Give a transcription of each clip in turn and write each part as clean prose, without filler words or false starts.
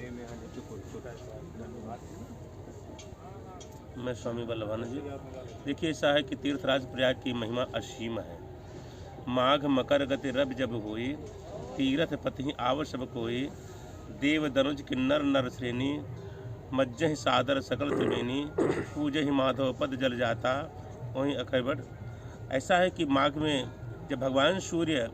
मेले में आने की कोई छोटा सा धन्यवाद। मैं स्वामी वल्लभानंद जी। देखिए, ऐसा है कि तीर्थराज प्रयाग की महिमा असीम है। माघ मकर गति रवि जब हुई, तीरथ पति आव सब कोई। देव दनुज किन्नर नर श्रेणी, मज्जहि सादर सकल त्रिवेणी। पूजहि माधव पद जल जाता, वहीं अखैबट। ऐसा है कि माघ में जब भगवान सूर्य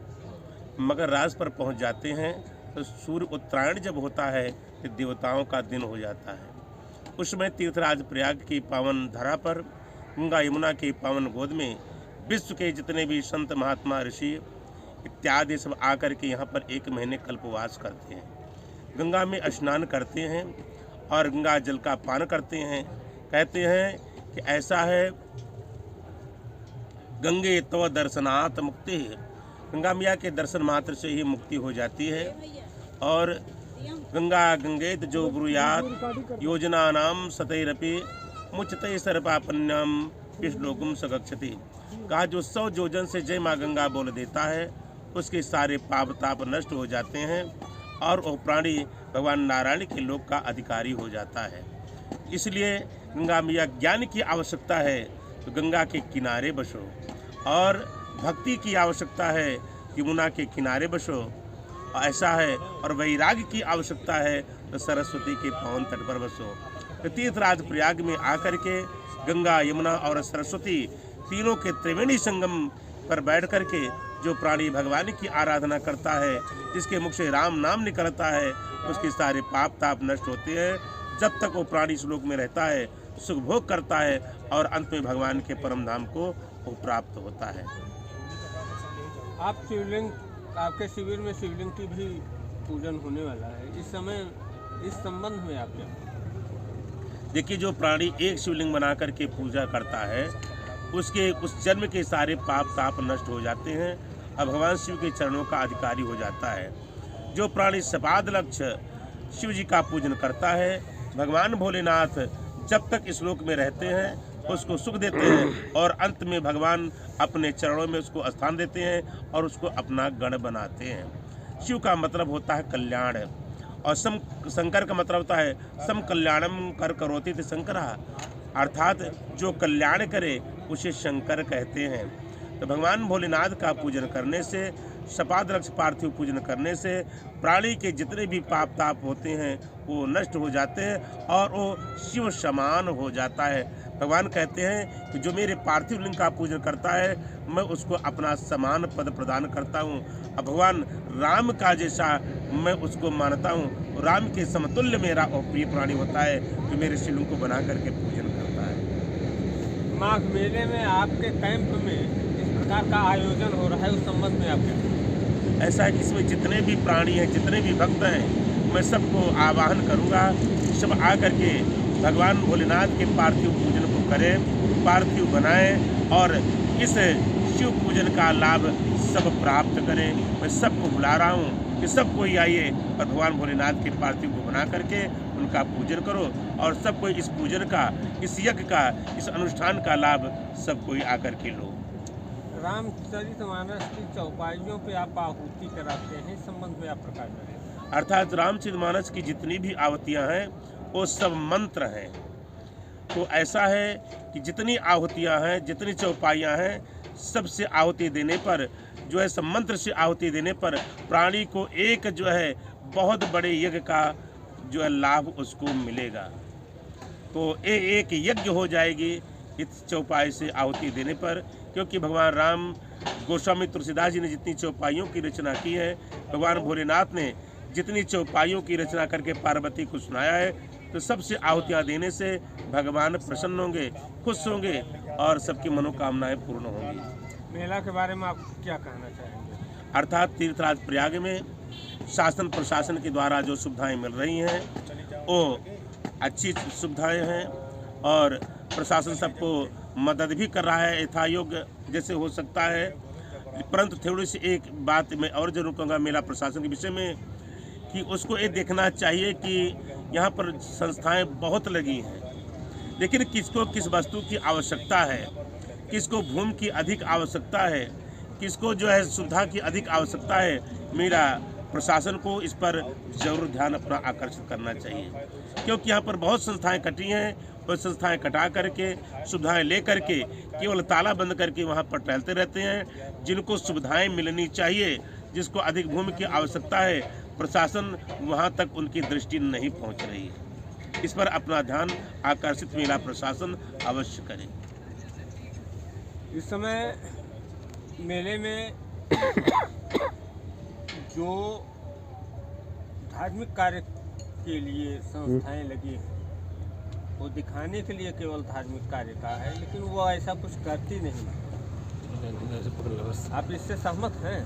मकर राशि पर पहुंच जाते हैं, तो सूर्य उत्तरायण जब होता है तो देवताओं का दिन हो जाता है। उस समय तीर्थराज प्रयाग की पावन धरा पर गंगा यमुना के पावन गोद में विश्व के जितने भी संत महात्मा ऋषि इत्यादि सब आकर के यहाँ पर 1 महीने कल्पवास करते हैं। गंगा में स्नान करते हैं और गंगा जल का पान करते हैं। कहते हैं कि ऐसा है, गंगे तव दर्शनात् मुक्ति। गंगा मैया के दर्शन मात्र से ही मुक्ति हो जाती है। और गंगा गंगेत जो ब्रूयात योजना नाम सतैरपि मुचते सर्पापन्यम विष्णुगुम सगच्छति। कहा, जो 100 योजन से जय माँ गंगा बोल देता है, उसके सारे पाप ताप नष्ट हो जाते हैं और वह प्राणी भगवान नारायण के लोक का अधिकारी हो जाता है। इसलिए गंगा मैया ज्ञान की आवश्यकता है तो गंगा के किनारे बसो, और भक्ति की आवश्यकता है यमुना के किनारे बसो, ऐसा है। और वैराग्य की आवश्यकता है तो सरस्वती के पावन तट पर बसो। तो तीर्थराज प्रयाग में आकर के गंगा यमुना और सरस्वती तीनों के त्रिवेणी संगम पर बैठ करके जो प्राणी भगवान की आराधना करता है, जिसके मुख से राम नाम निकलता है, उसके सारे पाप ताप नष्ट होते हैं। जब तक वो प्राणी इस लोक में रहता है, सुख भोग करता है और अंत में भगवान के परम धाम को वो प्राप्त होता है। आप शिवलिंग, आपके शिविर में शिवलिंग की भी पूजन होने वाला है, इस समय इस संबंध में आप क्या? देखिए, जो प्राणी एक शिवलिंग बना करके पूजा करता है, उसके उस जन्म के सारे पाप ताप नष्ट हो जाते हैं और भगवान शिव के चरणों का अधिकारी हो जाता है। जो प्राणी सपाद लक्ष्य शिव जी का पूजन करता है, भगवान भोलेनाथ जब तक इस लोक में रहते हैं उसको सुख देते हैं और अंत में भगवान अपने चरणों में उसको स्थान देते हैं और उसको अपना गण बनाते हैं। शिव का मतलब होता है कल्याण, और शंकर का मतलब होता है सम कल्याणम कर करोति ते शंकरा, अर्थात जो कल्याण करे उसे शंकर कहते हैं। तो भगवान भोलेनाथ का पूजन करने से, सपाद लक्ष्य पार्थिव पूजन करने से प्राणी के जितने भी पाप ताप होते हैं वो नष्ट हो जाते हैं और वो शिव समान हो जाता है। भगवान कहते हैं कि जो मेरे पार्थिव लिंग का पूजन करता है, मैं उसको अपना समान पद प्रदान करता हूँ। अब भगवान राम का जैसा मैं उसको मानता हूँ। राम के समतुल्य मेरा प्रिय प्राणी होता है जो मेरे शिवलिंग को बना करके पूजन करता है। माघ मेले में आपके कैंप में इस प्रकार का आयोजन हो रहा है, उस संबंध में आप क्या? ऐसा है कि इसमें जितने भी प्राणी हैं, जितने भी भक्त हैं, मैं सबको आवाहन करूँगा, सब आकर के भगवान भोलेनाथ के पार्थिव पूजन को करें, पार्थिव बनाएं और इस शिव पूजन का लाभ सब प्राप्त करें। मैं सबको बुला रहा हूँ कि सब कोई आइए और भगवान भोलेनाथ के पार्थिव को बना करके उनका पूजन करो और सब कोई इस पूजन का, इस यज्ञ का, इस अनुष्ठान का लाभ सब कोई आकर के लो। रामचरितमानस की चौपाइयों पे आप आहुति कराते हैं, इस संबंध में आप प्रकाश करें। अर्थात रामचरितमानस की जितनी भी आहुतियाँ हैं वो सब मंत्र हैं। तो ऐसा है कि जितनी आहुतियाँ हैं, जितनी चौपाइयाँ हैं, सबसे आहुति देने पर जो है, सब मंत्र से आहुति देने पर प्राणी को एक जो है बहुत बड़े यज्ञ का जो है लाभ उसको मिलेगा। तो एक यज्ञ हो जाएगी इस चौपाई से आहुति देने पर, क्योंकि भगवान राम, गोस्वामी तुलसीदास जी ने जितनी चौपाइयों की रचना की है, भगवान भोलेनाथ ने जितनी चौपाइयों की रचना करके पार्वती को सुनाया है, तो सबसे आहुतियाँ देने से भगवान प्रसन्न होंगे, खुश होंगे और सबकी मनोकामनाएं पूर्ण होंगी। मेला के बारे में आप क्या कहना चाहेंगे? अर्थात तीर्थराज प्रयाग में शासन प्रशासन के द्वारा जो सुविधाएं मिल रही हैं वो अच्छी सुविधाएं हैं और प्रशासन सबको मदद भी कर रहा है यथायोग्य जैसे हो सकता है। परंतु थोड़ी सी एक बात मैं और जरूर कहूँगा मेला प्रशासन के विषय में कि उसको ये देखना चाहिए कि यहाँ पर संस्थाएं बहुत लगी हैं, लेकिन किसको किस वस्तु की आवश्यकता है, किसको भूमि की अधिक आवश्यकता है, किसको जो है सुविधा की अधिक आवश्यकता है। मेरा प्रशासन को इस पर जरूर ध्यान अपना आकर्षित करना चाहिए, क्योंकि यहाँ पर बहुत संस्थाएं कटी हैं और संस्थाएं कटा करके सुविधाएं ले करके केवल ताला बंद करके वहाँ पर टहलते रहते हैं। जिनको सुविधाएं मिलनी चाहिए, जिसको अधिक भूमि की आवश्यकता है, प्रशासन वहाँ तक उनकी दृष्टि नहीं पहुँच रही है। इस पर अपना ध्यान आकर्षित मेला प्रशासन अवश्य करे। इस समय मेले में जो धार्मिक कार्य के लिए संस्थाएं लगी हैं, वो दिखाने के लिए केवल धार्मिक कार्य का है, लेकिन वो ऐसा कुछ करती नहीं। आप इससे सहमत हैं?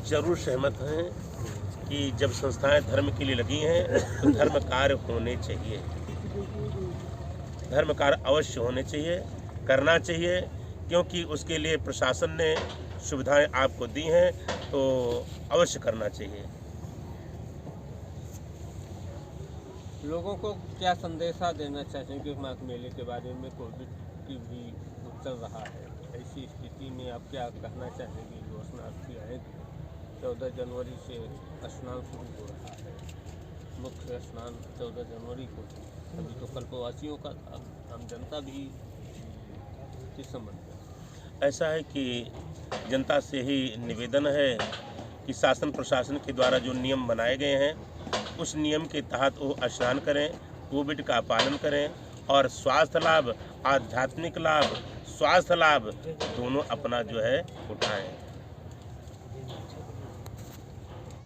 जरूर सहमत हैं कि जब संस्थाएं धर्म के लिए लगी हैं तो धर्म कार्य होने चाहिए, धर्म कार्य अवश्य होने चाहिए, करना चाहिए, क्योंकि उसके लिए प्रशासन ने सुविधाएं आपको दी हैं तो अवश्य करना चाहिए। लोगों को क्या संदेशा देना चाहेंगे माघ मेले के बारे में? कोविड की भी चल रहा है, ऐसी स्थिति में आप क्या कहना चाहेंगे? जो स्नानार्थी आएंगे, 14 जनवरी से स्नान शुरू हो रहा है, मुख्य स्नान 14 जनवरी को, अभी तो कल्पवासियों का आम जनता भी किस संबंध में? ऐसा है कि जनता से ही निवेदन है कि शासन प्रशासन के द्वारा जो नियम बनाए गए हैं उस नियम के तहत वो स्नान करें, कोविड का पालन करें और स्वास्थ्य लाभ, आध्यात्मिक लाभ, स्वास्थ्य लाभ दोनों अपना जो है उठाएं।